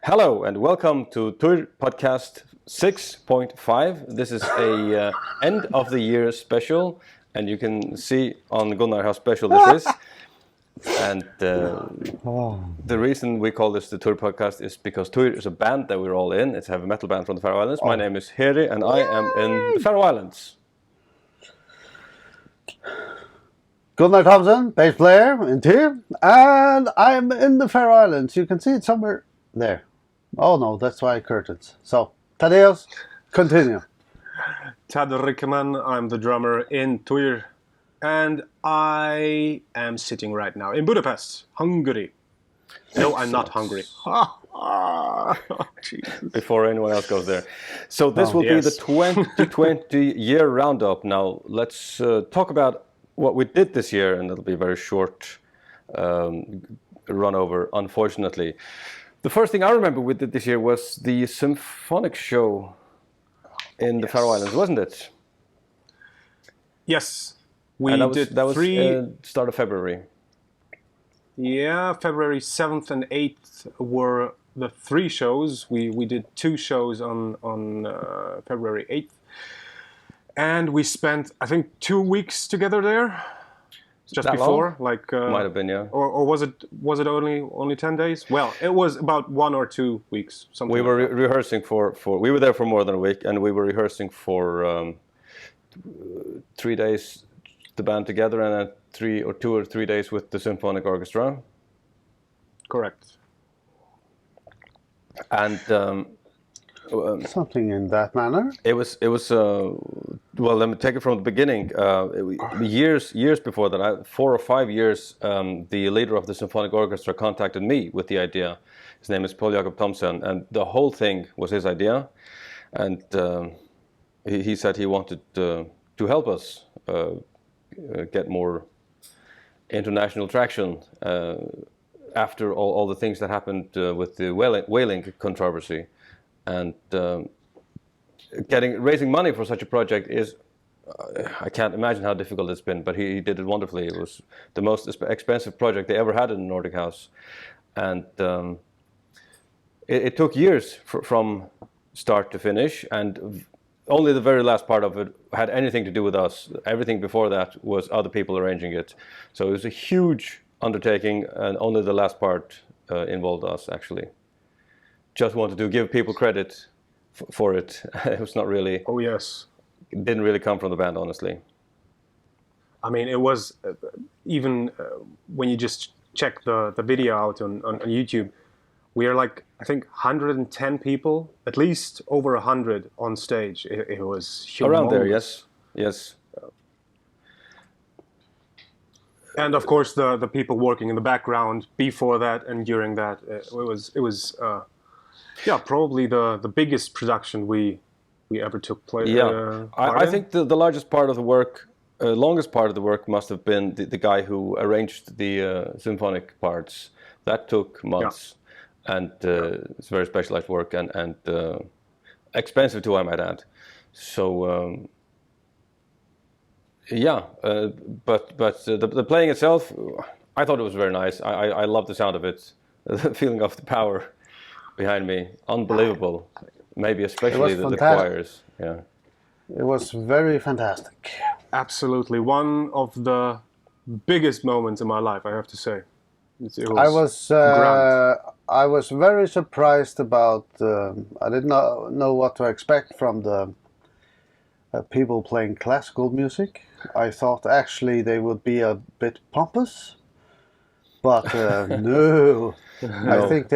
Hello and welcome to Týrcast 6.5. This is a end of the year special, and you can see on Gunnar how special this is. And the reason we call this the Týr podcast is because Týr is a band that we're all in. It's a heavy metal band from the Faroe Islands. My name is Heri, and I am in the Faroe Islands. Gunnar Thompson, bass player in Týr, and I'm in the Faroe Islands. You can see it somewhere there. Oh no, that's why curtains. So, Thaddeus, continue. Tad Rickeman, I'm the drummer in Týr, and I am sitting right now in Budapest, Hungary. No, I'm not hungry. Before anyone else goes there. So this will be the 2020 year roundup. Now let's talk about what we did this year, and it'll be a very short run over, unfortunately. The first thing I remember we did this year was the symphonic show in the Faroe Islands, wasn't it? Yes, that was start of February. Yeah, February 7th and 8th were the three shows. We did two shows on February 8th. And we spent, I think, 2 weeks together there. Just that before, long? like Might have been, yeah. Or was it only 10 days? Well, it was about 1 or 2 weeks. Something. We were rehearsing for we were there for more than a week, and we were rehearsing for 3 days, the band together, and 2 or 3 days with the symphonic orchestra. Correct. And something in that manner. It was well, let me take it from the beginning. Years before that, 4 or 5 years, the leader of the symphonic orchestra contacted me with the idea. His name is Paul Jakob Thomsen, and the whole thing was his idea. And he said he wanted to help us get more international traction after all the things that happened with the whaling controversy. And raising money for such a project is, I can't imagine how difficult it's been, but he did it wonderfully. It was the most expensive project they ever had in the Nordic House. And it took years from start to finish, and only the very last part of it had anything to do with us. Everything before that was other people arranging it. So it was a huge undertaking, and only the last part involved us, actually. Just wanted to give people credit for it. It was not really. Oh yes. It didn't really come from the band, honestly. I mean, it was even when you just check the video out on YouTube, we are like, I think 110 people, at least over 100 on stage. It was humongous. Around there, yes. And of course, the people working in the background before that and during that, it was. Yeah, probably the biggest production we ever took place. Yeah, I think the largest part of the work, longest part of the work must have been the guy who arranged the symphonic parts. That took months, and it's very specialized work and expensive too, I might add. So but the playing itself, I thought it was very nice. I love the sound of it, the feeling of the power behind me, unbelievable. Maybe especially the choirs. Yeah, it was very fantastic. Absolutely, one of the biggest moments in my life, I have to say. I was very surprised about. I did not know what to expect from the people playing classical music. I thought actually they would be a bit pompous, but no. I think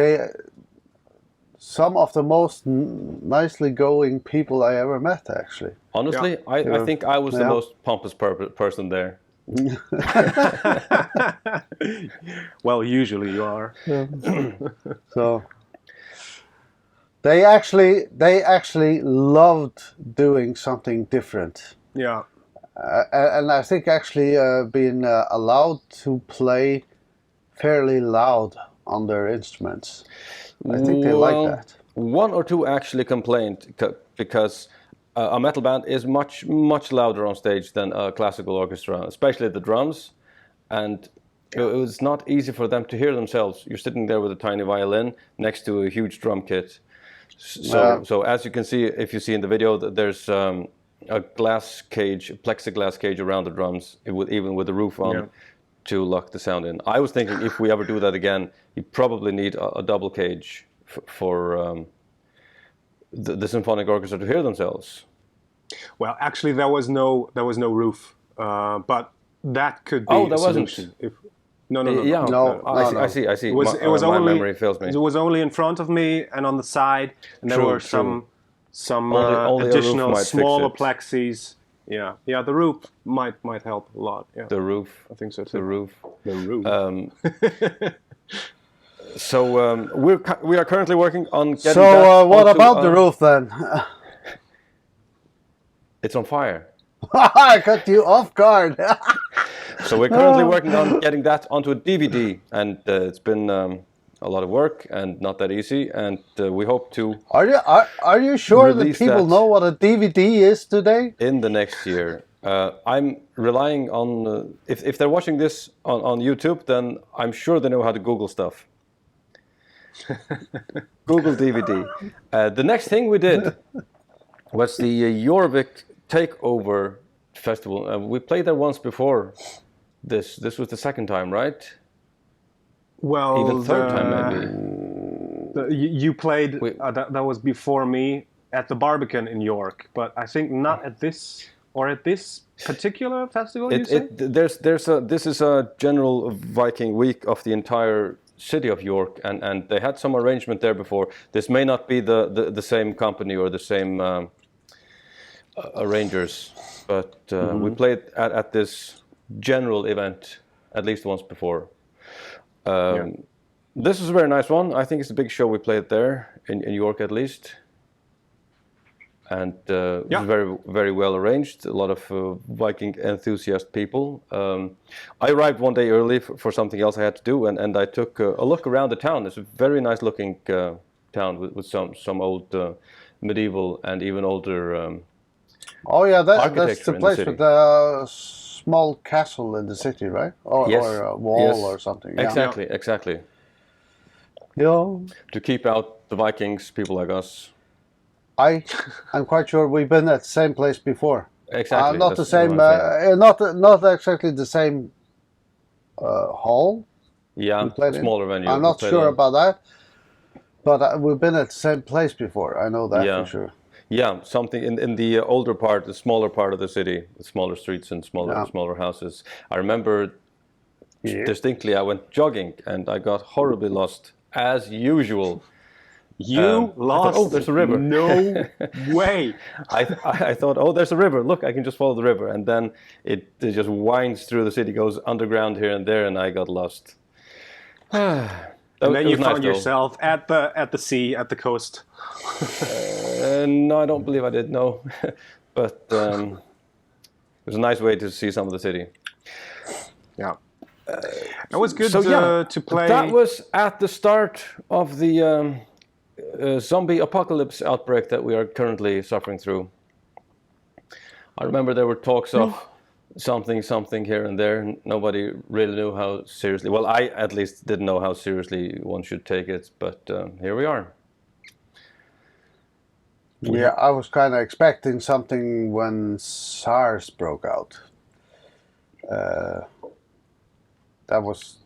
some of the most nicely going people I ever met, actually. Honestly, I think I was the most pompous person there. Well, usually you are. So they actually loved doing something different. Yeah. And I think actually being allowed to play fairly loud on their instruments. I think they like that. 1 or 2 actually complained because a metal band is much louder on stage than a classical orchestra, especially the drums. And It was not easy for them to hear themselves. You're sitting there with a tiny violin next to a huge drum kit. So as you can see, if you see in the video, there's a glass cage, a plexiglass cage around the drums, even with the roof on, to lock the sound in. I was thinking if we ever do that again, you probably need a double cage for the symphonic orchestra to hear themselves. Well, actually, there was no roof, but that could be a solution. No. I see. It was my only, memory fails me. It was only in front of me and on the side, and there were some only additional smaller plexis. Yeah. The roof might help a lot. Yeah. The roof. I think so too. The roof. The roof. So we are currently working on getting. So what about the roof then? It's on fire. I cut you off guard. So we're currently working on getting that onto a DVD, and it's been a lot of work and not that easy. And we hope to. Are you sure that people know what a DVD is today? In the next year, I'm relying on if they're watching this on YouTube, then I'm sure they know how to Google stuff. Google DVD. The next thing we did was the Jorvik Takeover festival. We played there once before. This was the second time, right? Well, even third time maybe. You played. That was before me at the Barbican in York, but I think not at this particular festival. This is a general Viking week of the entire city of York, and they had some arrangement there before. This may not be the same company or the same arrangers, but we played at this general event at least once before. This is a very nice one. I think it's a big show we played there in York at least, and it was very, very well arranged. A lot of Viking enthusiast people. I arrived one day early for something else I had to do, and I took a look around the town. It's a very nice looking town with some old medieval and even older that's the place with the small castle in the city, right? Or a wall or something. Exactly. Yeah. To keep out the Vikings, people like us. I'm quite sure we've been at the same place before. Exactly. Not the same. Not exactly the same hall. Yeah, smaller venue. I'm not sure about that, but we've been at the same place before. I know that for sure. Yeah, something in the older part, the smaller part of the city, the smaller streets and smaller houses. I remember distinctly. I went jogging and I got horribly lost as usual. You lost? Thought, there's a river. No way. I thought, there's a river. Look, I can just follow the river. And then it just winds through the city, goes underground here and there, and I got lost. And then you found yourself at the sea, at the coast. No, I don't believe I did, no. But it was a nice way to see some of the city. Yeah. It was good to play. That was at the start of the zombie apocalypse outbreak that we are currently suffering through. I remember there were talks of something here and there. Nobody really knew how seriously. Well, I at least didn't know how seriously one should take it, but here we are. Yeah, I was kind of expecting something when SARS broke out. That was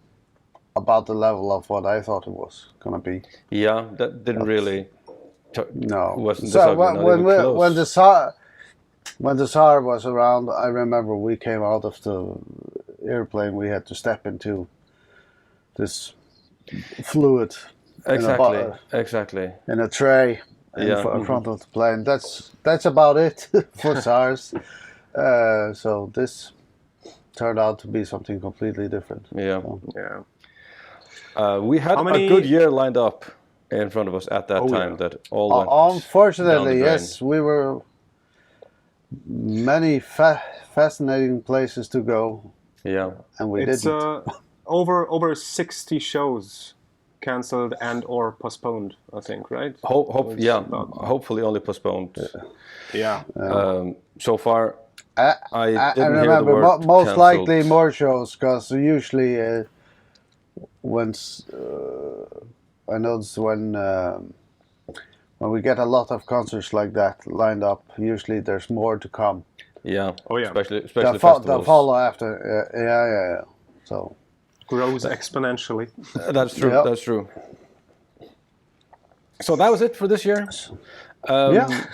about the level of what I thought it was going to be. Yeah, that didn't really. Wasn't so when the SAR was around, I remember we came out of the airplane. We had to step into this fluid. Exactly. In a tray in front of the plane. That's about it for SARS. So this turned out to be something completely different. Yeah. We had a good year lined up in front of us at that time. Yeah. That all went unfortunately, yes, we were many fascinating places to go. Yeah, and we didn't. Over 60 shows cancelled and or postponed, I think, right? Hopefully only postponed. Yeah. So far, I didn't remember hear the word most cancelled. likely more shows, because usually I notice when we get a lot of concerts like that lined up, usually there's more to come. Yeah. Oh, yeah. Especially The festivals. follow after. Yeah. So Grows exponentially. That's true. Yeah. That's true. So that was it for this year. yeah.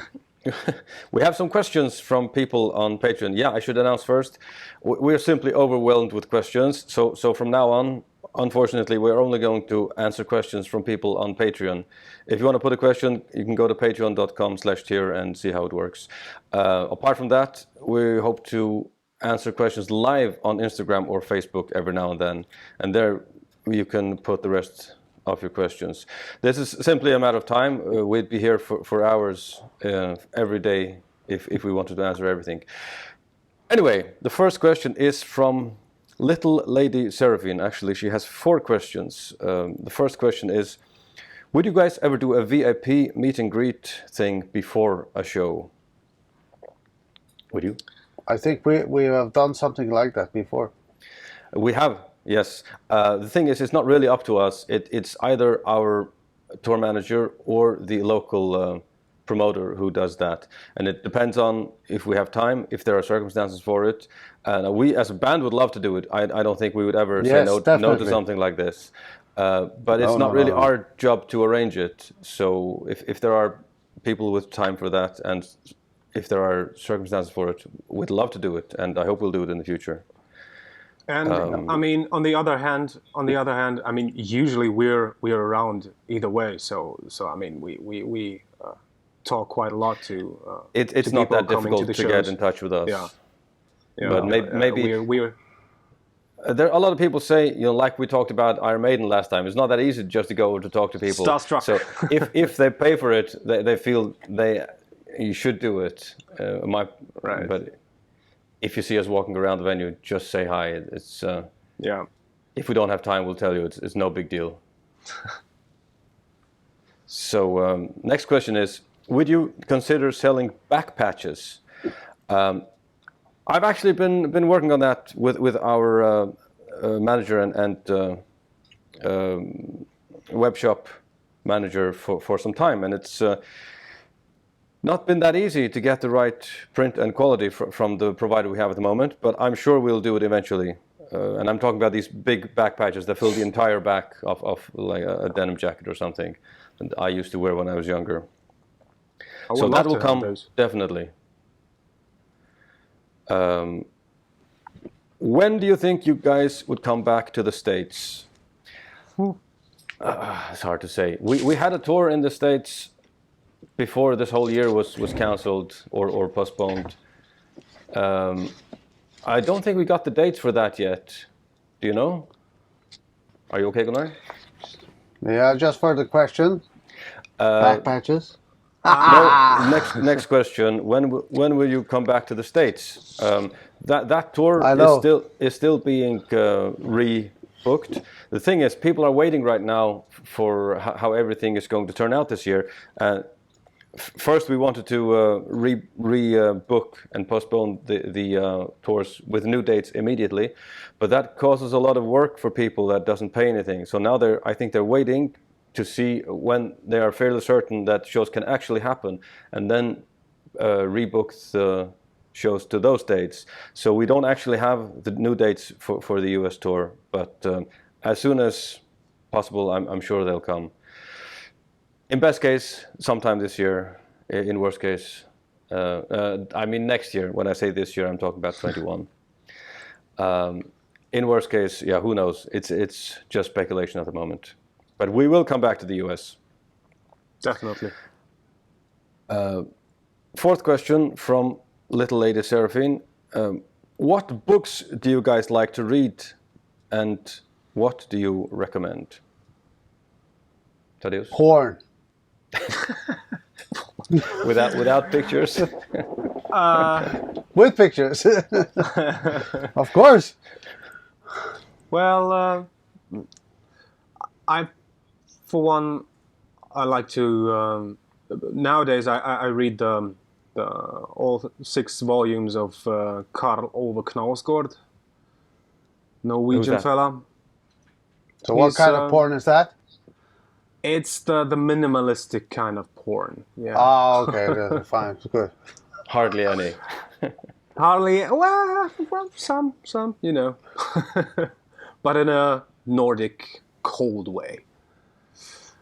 We have some questions from people on Patreon. Yeah, I should announce first. We're simply overwhelmed with questions. So from now on, unfortunately, we're only going to answer questions from people on Patreon. If you want to put a question, you can go to patreon.com/tier and see how it works. Apart from that, we hope to answer questions live on Instagram or Facebook every now and then. And there you can put the rest of your questions. This is simply a matter of time. We'd be here for hours every day if we wanted to answer everything. Anyway, the first question is from Little Lady Seraphine. Actually, she has 4 questions. The first question is, would you guys ever do a VIP meet and greet thing before a show? Would you? I think we have done something like that before. We have, yes. The thing is, it's not really up to us. It's either our tour manager or the local promoter who does that. And it depends on if we have time, if there are circumstances for it. And we, as a band, would love to do it. I don't think we would ever say Yes, no to definitely. something like this. But it's not No. really our job to arrange it. So if there are people with time for that, and if there are circumstances for it, we'd love to do it. And I hope we'll do it in the future. And I mean, on the other hand, I mean, usually we're around either way. So I mean, we talk quite a lot to. It's to not people that coming difficult to the get shows. in touch with us. Yeah. But maybe we're there are a lot of people say, like we talked about Iron Maiden last time. It's not that easy just to go over to talk to people. Starstruck. So if they pay for it, they feel you should do it. Right. But if you see us walking around the venue, just say hi. It's yeah. if we don't have time, we'll tell you. It's no big deal. So next question is, would you consider selling back patches? I've actually been working on that with our manager and web shop manager for some time, and it's not been that easy to get the right print and quality from the provider we have at the moment, but I'm sure we'll do it eventually. And I'm talking about these big back patches that fill the entire back of like a denim jacket or something that I used to wear when I was younger. So that will come definitely. When do you think you guys would come back to the States? It's hard to say. We had a tour in the States before this whole year was cancelled or postponed. I don't think we got the dates for that yet. Do you know? Are you okay, Gunnar? Yeah, just for the question. Back patches. No. Next question. When will you come back to the States? That tour is still being rebooked. The thing is, people are waiting right now for how everything is going to turn out this year. First, we wanted to rebook and postpone the tours with new dates immediately, but that causes a lot of work for people that doesn't pay anything. So now I think they're waiting to see when they are fairly certain that shows can actually happen, and then rebook the shows to those dates. So we don't actually have the new dates for the US tour, but as soon as possible, I'm sure they'll come. In best case, sometime this year. In worst case, I mean next year. When I say this year, I'm talking about 21. In worst case, yeah, who knows? It's just speculation at the moment. But we will come back to the US. Definitely. Fourth question from Little Lady Seraphine. What books do you guys like to read, and what do you recommend? Thaddeus? Porn. without pictures? With pictures. Of course. Well, for one, I like to. Nowadays, I read all 6 volumes of Karl Ove Knausgård, Norwegian fella. So what kind of porn is that? It's the minimalistic kind of porn. Yeah. Ah, okay, fine, good. Hardly any. Hardly. Well, some, you know, but in a Nordic cold way.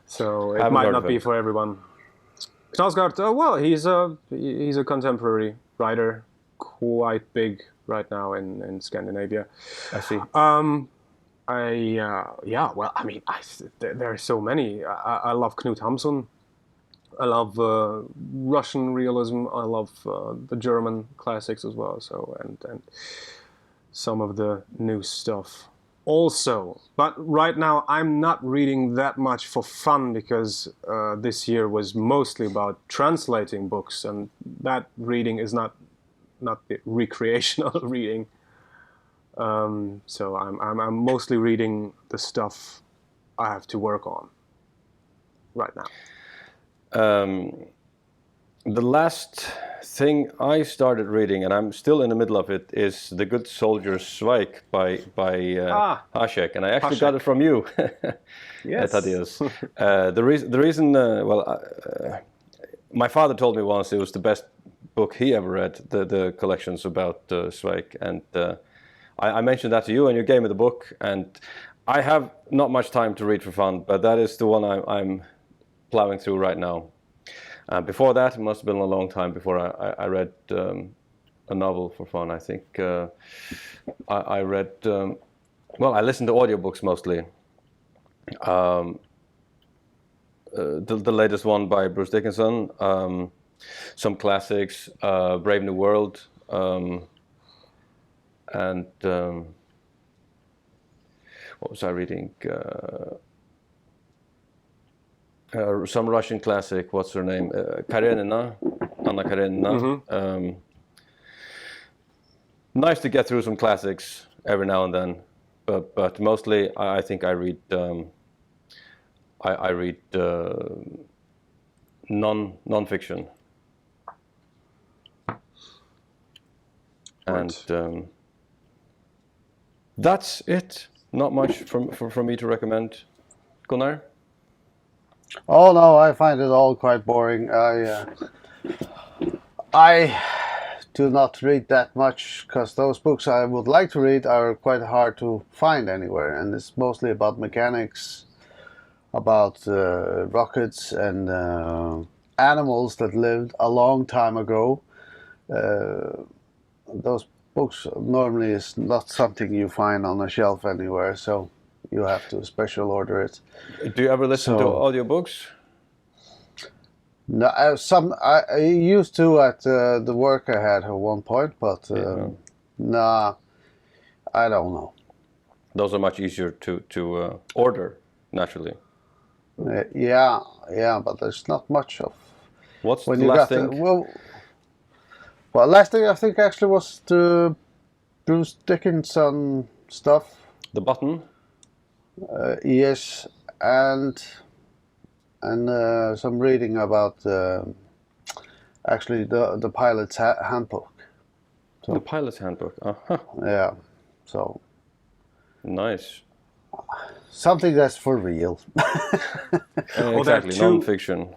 So it might not be for everyone. Knausgaard, well, he's a contemporary writer, quite big right now in Scandinavia. I see. Well, I mean, there are so many. I love Knut Hamsun. I love Russian realism. I love the German classics as well. So and some of the new stuff also. But right now, I'm not reading that much for fun because this year was mostly about translating books, and that reading is not the recreational reading. So I'm mostly reading the stuff I have to work on right now. The last thing I started reading, and I'm still in the middle of it, is The Good Soldier's Zweig by Hasek, and I actually got it from you. Yes. Thaddeus. The reason, my father told me once it was the best book he ever read, the collections about Zweig, and I mentioned that to you, and you gave me the book, and I have not much time to read for fun, but that is the one I'm plowing through right now. Before that, it must have been a long time before I read a novel for fun. I think I read, I listened to audiobooks mostly. The latest one by Bruce Dickinson, some classics, Brave New World, and what was I reading? Some Russian classic. What's her name? Karenina, Anna Karenina. Mm-hmm. Nice to get through some classics every now and then, but mostly I think I read non-fiction. Right. And that's it. Not much for me to recommend. Gunnar? Oh no, I find it all quite boring. I do not read that much because those books I would like to read are quite hard to find anywhere, and it's mostly about mechanics, about rockets and animals that lived a long time ago. Those books normally is not something you find on a shelf anywhere, so you have to special order it. Do you ever listen to audiobooks? No, I used to at the work I had at one point, but nah, I don't know. Those are much easier to order naturally. Yeah, but there's not much of. What's the last thing? Well, last thing I think actually was the Bruce Dickinson stuff. The Button. Yes, and some reading about actually the pilot's handbook. So, the pilot's handbook. Uh-huh. Yeah, so nice. Something that's for real. Exactly, non-fiction.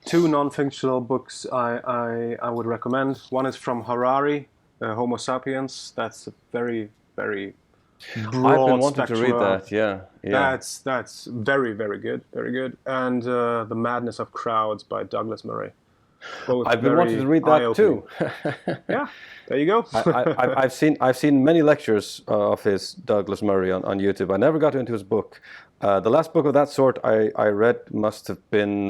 Two non-fictional books I would recommend. One is from Harari, Homo Sapiens. That's a very, very broad I've been wanting to read that. Yeah. That's very, very good, very good. And The Madness of Crowds by Douglas Murray. I've been wanting to read that too. Yeah, there you go. I've seen many lectures of his, Douglas Murray, on YouTube. I never got into his book. The last book of that sort I read must have been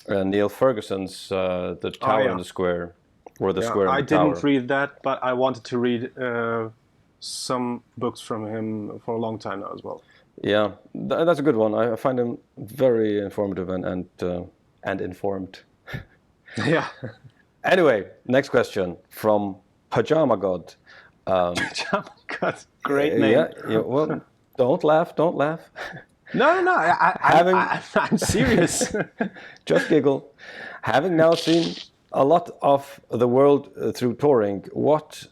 Neil Ferguson's The Tower and the Square, or The Square and the Tower. I didn't read that, but I wanted to read some books from him for a long time now as well. Yeah, that's a good one. I find him very informative and informed. Yeah. Anyway, next question from Pajama God. Pajama God, great name. Yeah. Well, don't laugh. No. I'm serious. Just giggle. Having now seen a lot of the world through touring, what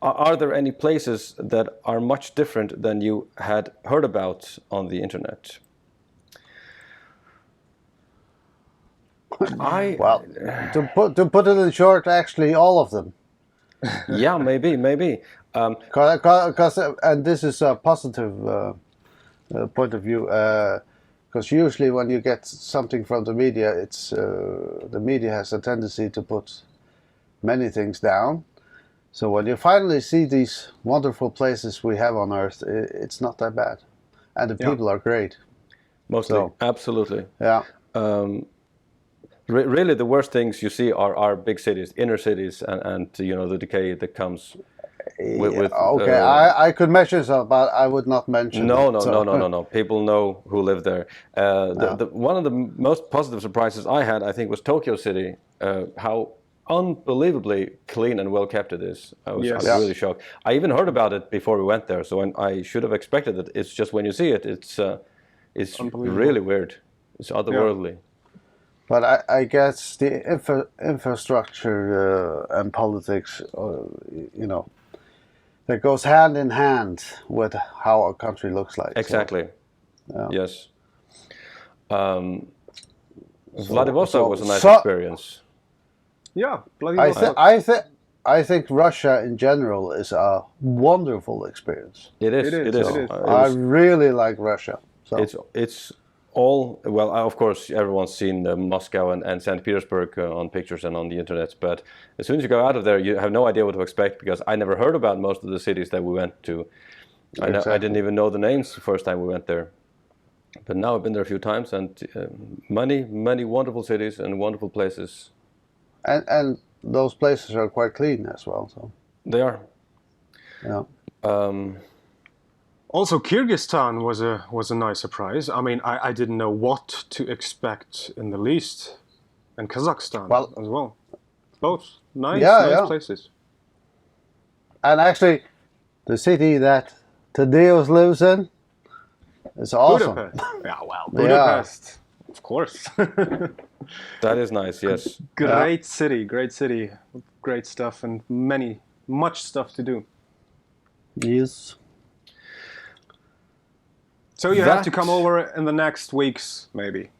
are there any places that are much different than you had heard about on the internet? Well, to put it in short, actually all of them. Yeah, maybe. Because and this is a positive point of view. Because usually when you get something from the media, it's the media has a tendency to put many things down. So when you finally see these wonderful places we have on Earth, it's not that bad, and the people are great. Mostly, So, absolutely. Yeah. Really, the worst things you see are big cities, inner cities, and the decay that comes with Okay, I could mention some, but I would not mention. No. People know who live there. One of the most positive surprises I had, I think, was Tokyo City. How unbelievably clean and well kept it is. I was really shocked. I even heard about it before we went there, so I should have expected it. It's just when you see it, it's really weird. It's otherworldly. But I guess the infrastructure and politics, that goes hand in hand with how a country looks like. Exactly. So, yes. Vladivostok was a nice experience. Yeah, Vladivostok. I think Russia in general is a wonderful experience. It is. I really like Russia. So. It's all, well, of course, everyone's seen Moscow and St. Petersburg on pictures and on the internet, but as soon as you go out of there, you have no idea what to expect, because I never heard about most of the cities that we went to. I didn't even know the names the first time we went there. But now I've been there a few times, and many wonderful cities and wonderful places. And those places are quite clean as well. So they are. Yeah. Also, Kyrgyzstan was a nice surprise. I mean, I didn't know what to expect in the least, and Kazakhstan as well. Both nice places. And actually, the city that Tadeusz lives in is awesome. Budapest. Budapest, of course. That is nice. Yes. Great city, great stuff, and much stuff to do. Yes. So you have to come over in the next weeks, maybe.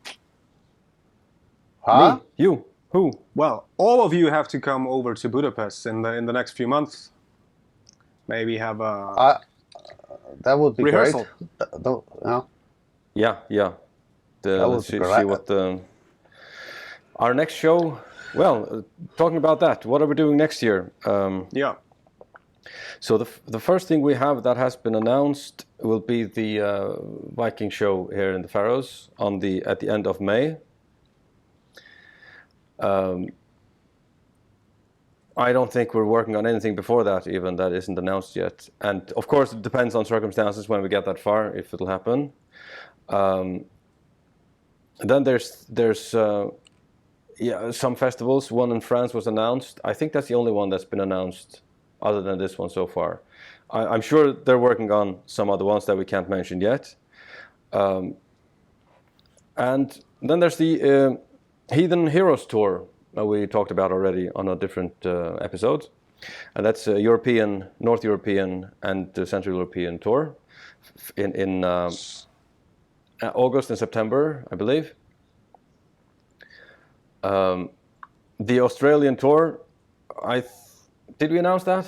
Huh? Me? You? Who? Well, all of you have to come over to Budapest in the next few months. Maybe have a that would be rehearsal. Great. Yeah. Let's see what our next show. Well, talking about that, what are we doing next year? So the first thing we have that has been announced will be the Viking show here in the Faroes at the end of May. I don't think we're working on anything before that, even that isn't announced yet. And of course, it depends on circumstances when we get that far, if it'll happen. Then there's some festivals. One in France was announced. I think that's the only one that's been announced other than this one so far. I'm sure they're working on some other ones that we can't mention yet. And then there's the Heathen Heroes Tour that we talked about already on a different episode. And that's a European, North European and Central European tour in August and September, I believe. The Australian tour, did we announce that?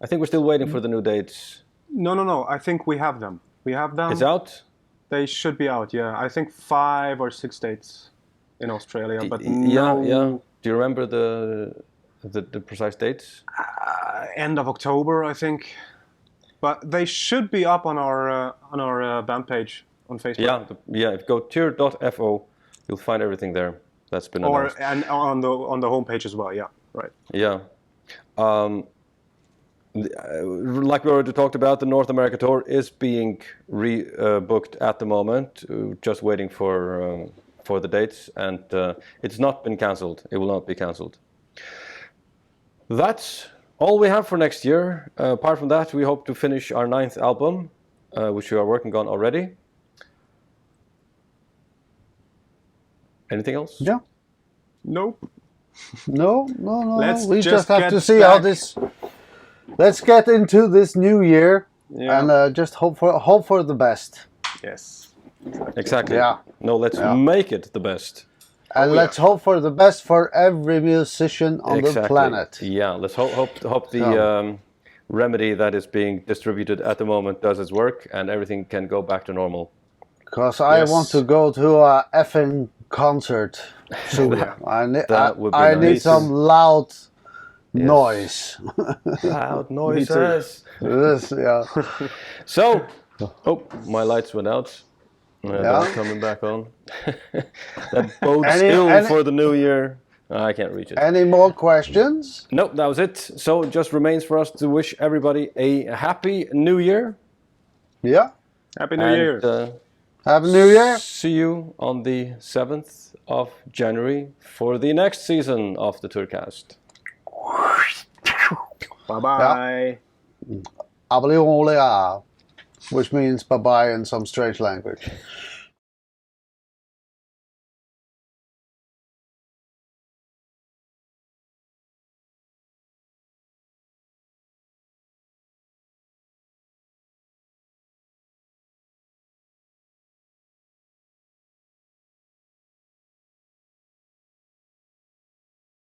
I think we're still waiting for the new dates. No. I think we have them. It's out? They should be out, yeah. I think 5 or 6 dates in Australia, but yeah. Do you remember the precise dates? End of October, I think. But they should be up on our band page on Facebook. Yeah. If you go Týr.fo, you'll find everything there. That's been announced. And on the homepage as well. Yeah, right. Yeah. Like we already talked about, the North America tour is being booked at the moment. Just waiting for the dates, and it's not been cancelled. It will not be cancelled. That's all we have for next year. Apart from that, we hope to finish our 9th album, which we are working on already. Anything else? Yeah. Nope. No. Let's we just have get to see back. how this let's get into this new year Yeah. and just hope for the best. Yes. Exactly. Yeah. No, let's Yeah. make it the best. And Oh, yeah. let's hope for the best for every musician on the planet. Yeah. Let's hope the So. remedy that is being distributed at the moment does its work and everything can go back to normal. Because I Yes. want to go to a effing concert soon. yeah. That would be I nice. need some loud noise. Loud noises. Yes, yeah. So, my lights went out. They're Yeah. coming back on. That bodes Any- ill any- for the new year. I can't reach it. Any more questions? Nope, that was it. So it just remains for us to wish everybody a happy new year. Yeah. Happy New Year. Happy New Year. See you on the 7th of January for the next season of the Týrcast. Bye-bye. Abaliolia, which means bye-bye in some strange language.